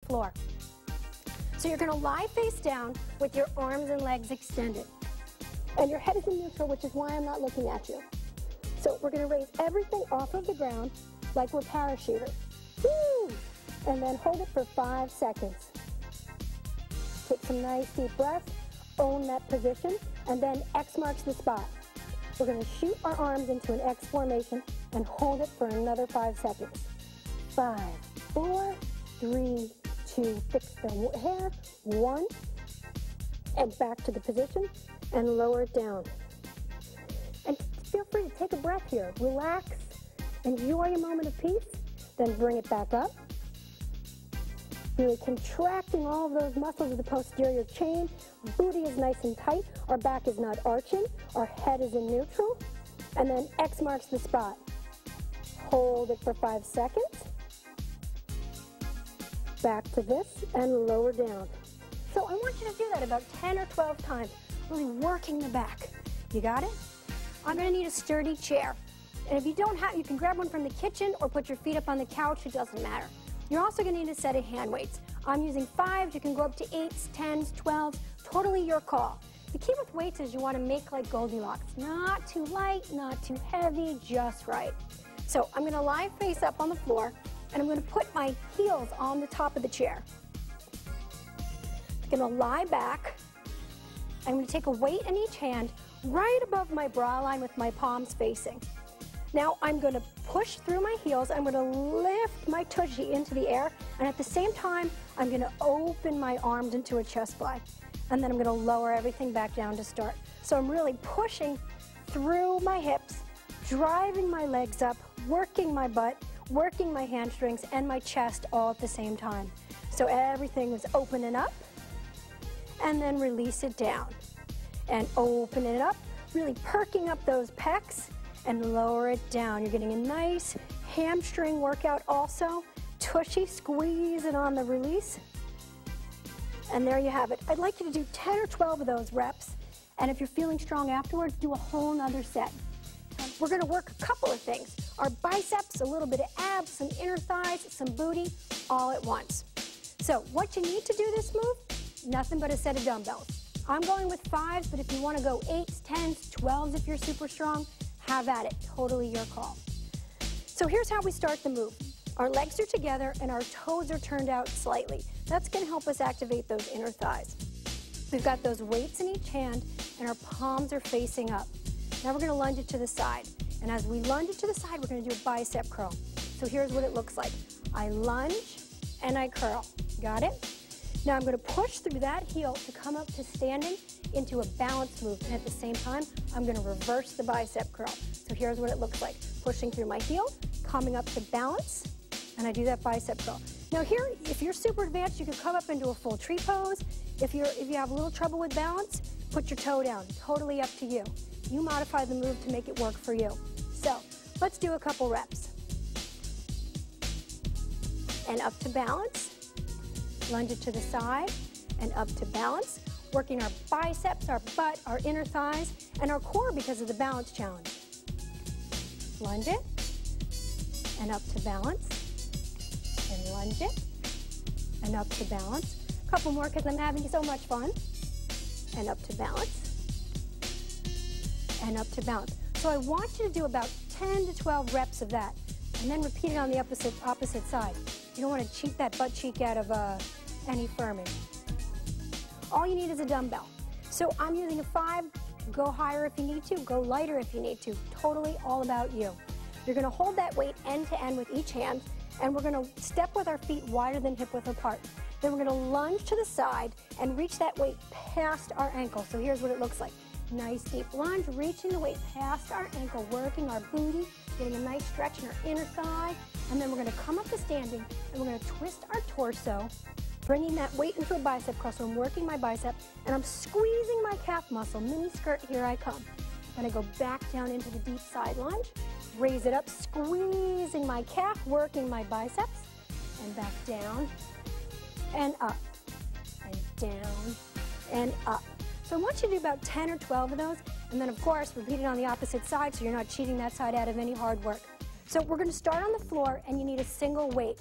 floor. So you're going to lie face down with your arms and legs extended. And your head is in neutral, which is why I'm not looking at you. So we're going to raise everything off of the ground like we're parachuters. Woo! And then hold it for 5 seconds. Take some nice deep breaths, own that position, and then X marks the spot. We're going to shoot our arms into an X formation and hold it for another 5 seconds. 5, 4, 3, 2, fix the hair, 1, and back to the position, and lower it down. And feel free to take a breath here. Relax, enjoy your moment of peace, then bring it back up. Really contracting all of those muscles of the posterior chain. Booty is nice and tight. Our back is not arching. Our head is in neutral. And then X marks the spot. Hold it for 5 seconds. Back to this and lower down. So I want you to do that about 10 or 12 times, really working the back. You got it? I'm going to need a sturdy chair. And if you don't have, you can grab one from the kitchen or put your feet up on the couch. It doesn't matter. You're also going to need a set of hand weights. I'm using 5s. You can go up to 8s, 10s, 12s. Totally your call. The key with weights is you want to make like Goldilocks. Not too light, not too heavy, just right. So I'm going to lie face up on the floor, and I'm going to put my heels on the top of the chair. I'm going to lie back. I'm going to take a weight in each hand right above my bra line with my palms facing. Now I'm going to push through my heels. I'm going to lift my tushy into the air, and at the same time, I'm going to open my arms into a chest fly. And then I'm going to lower everything back down to start. So I'm really pushing through my hips, driving my legs up, working my butt, working my hamstrings and my chest all at the same time. So everything is opening up, and then release it down. And open it up, really perking up those pecs, and lower it down. You're getting a nice hamstring workout also. Tushy, squeeze it on the release. And there you have it. I'd like you to do 10 or 12 of those reps. And if you're feeling strong afterwards, do a whole nother set. We're going to work a couple of things. Our biceps, a little bit of abs, some inner thighs, some booty, all at once. So what you need to do this move, nothing but a set of dumbbells. I'm going with 5s, but if you want to go 8s, 10s, 12s if you're super strong, have at it. Totally your call. So here's how we start the move. Our legs are together and our toes are turned out slightly. That's going to help us activate those inner thighs. We've got those weights in each hand and our palms are facing up. Now we're going to lunge it to the side. And as we lunge it to the side, we're going to do a bicep curl. So here's what it looks like. I lunge and I curl. Got it? Now I'm going to push through that heel to come up to standing into a balance move. And at the same time, I'm going to reverse the bicep curl. So here's what it looks like. Pushing through my heel, coming up to balance, and I do that bicep curl. Now here, if you're super advanced, you can come up into a full tree pose. If you have a little trouble with balance, put your toe down. Totally up to you. You modify the move to make it work for you. So let's do a couple reps. And up to balance. Lunge it to the side and up to balance. Working our biceps, our butt, our inner thighs, and our core because of the balance challenge. Lunge it and up to balance. And lunge it and up to balance. A couple more because I'm having so much fun. And up to balance. And up to balance. So I want you to do about 10 to 12 reps of that, and then repeat it on the opposite side. You don't want to cheat that butt cheek out of any firming. All you need is a dumbbell. So I'm using a 5. Go higher if you need to. Go lighter if you need to. Totally all about you. You're going to hold that weight end to end with each hand, and we're going to step with our feet wider than hip width apart. Then we're going to lunge to the side and reach that weight past our ankle. So here's what it looks like. Nice deep lunge, reaching the weight past our ankle, working our booty, getting a nice stretch in our inner thigh, and then we're going to come up to standing, and we're going to twist our torso, bringing that weight into a bicep curl. So I'm working my bicep, and I'm squeezing my calf muscle. Mini skirt, here I come. Then I go back down into the deep side lunge, raise it up, squeezing my calf, working my biceps, and back down, and up, and down, and up. So I want you to do about 10 or 12 of those, and then of course repeat it on the opposite side so you're not cheating that side out of any hard work. So we're going to start on the floor, and you need a single weight.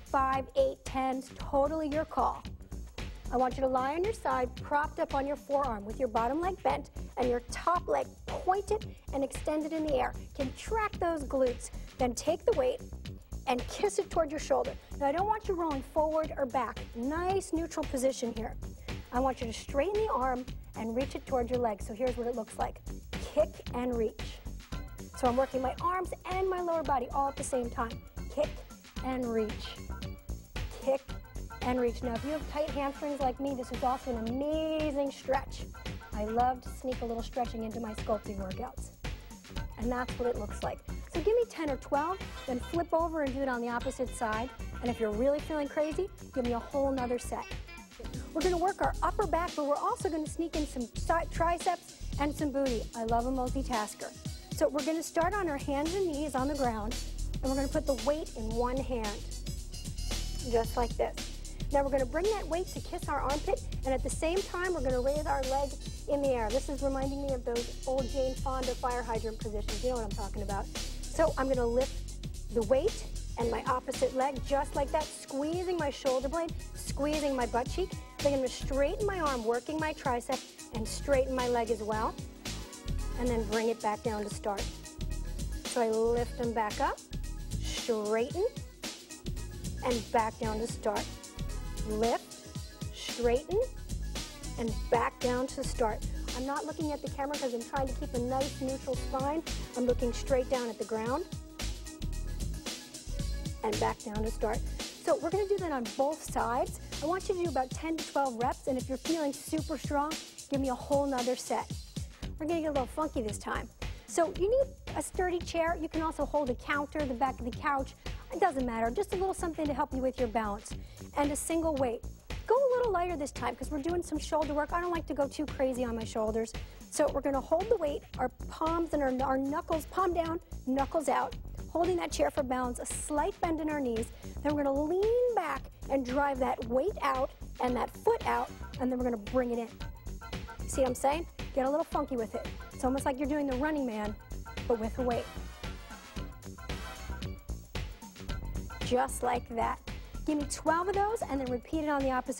5, 8, 10, totally your call. I want you to lie on your side, propped up on your forearm with your bottom leg bent and your top leg pointed and extended in the air. Contract those glutes. Then take the weight and kiss it toward your shoulder. Now, I don't want you rolling forward or back. Nice neutral position here. I want you to straighten the arm and reach it toward your leg. So here's what it looks like. Kick and reach. So I'm working my arms and my lower body all at the same time. Kick and reach. Kick and reach. Now, if you have tight hamstrings like me, this is also an amazing stretch. I love to sneak a little stretching into my sculpting workouts. And that's what it looks like. So give me 10 or 12, then flip over and do it on the opposite side. And if you're really feeling crazy, give me a whole nother set. We're going to work our upper back, but we're also going to sneak in some triceps and some booty. I love a multitasker. So we're going to start on our hands and knees on the ground, and we're going to put the weight in one hand, just like this. Now we're going to bring that weight to kiss our armpit, and at the same time, we're going to raise our leg in the air. This is reminding me of those old Jane Fonda fire hydrant positions. You know what I'm talking about. So I'm going to lift the weight and my opposite leg just like that, squeezing my shoulder blade, squeezing my butt cheek. Then I'm going to straighten my arm, working my tricep, and straighten my leg as well, and then bring it back down to start. So I lift them back up, straighten, and back down to start. Lift, straighten, and back down to start. I'm not looking at the camera because I'm trying to keep a nice neutral spine. I'm looking straight down at the ground and back down to start. So we're going to do that on both sides. I want you to do about 10 to 12 reps, and if you're feeling super strong, give me a whole nother set. We're going to get a little funky this time. So you need a sturdy chair. You can also hold a counter, the back of the couch. It doesn't matter, just a little something to help you with your balance. And a single weight. Go a little lighter this time because we're doing some shoulder work. I don't like to go too crazy on my shoulders. So we're going to hold the weight, our palms and our knuckles, palm down, knuckles out, holding that chair for balance, a slight bend in our knees. Then we're going to lean back and drive that weight out and that foot out, and then we're going to bring it in. See what I'm saying? Get a little funky with it. It's almost like you're doing the Running Man, but with a weight. Just like that. Give me 12 of those, and then repeat it on the opposite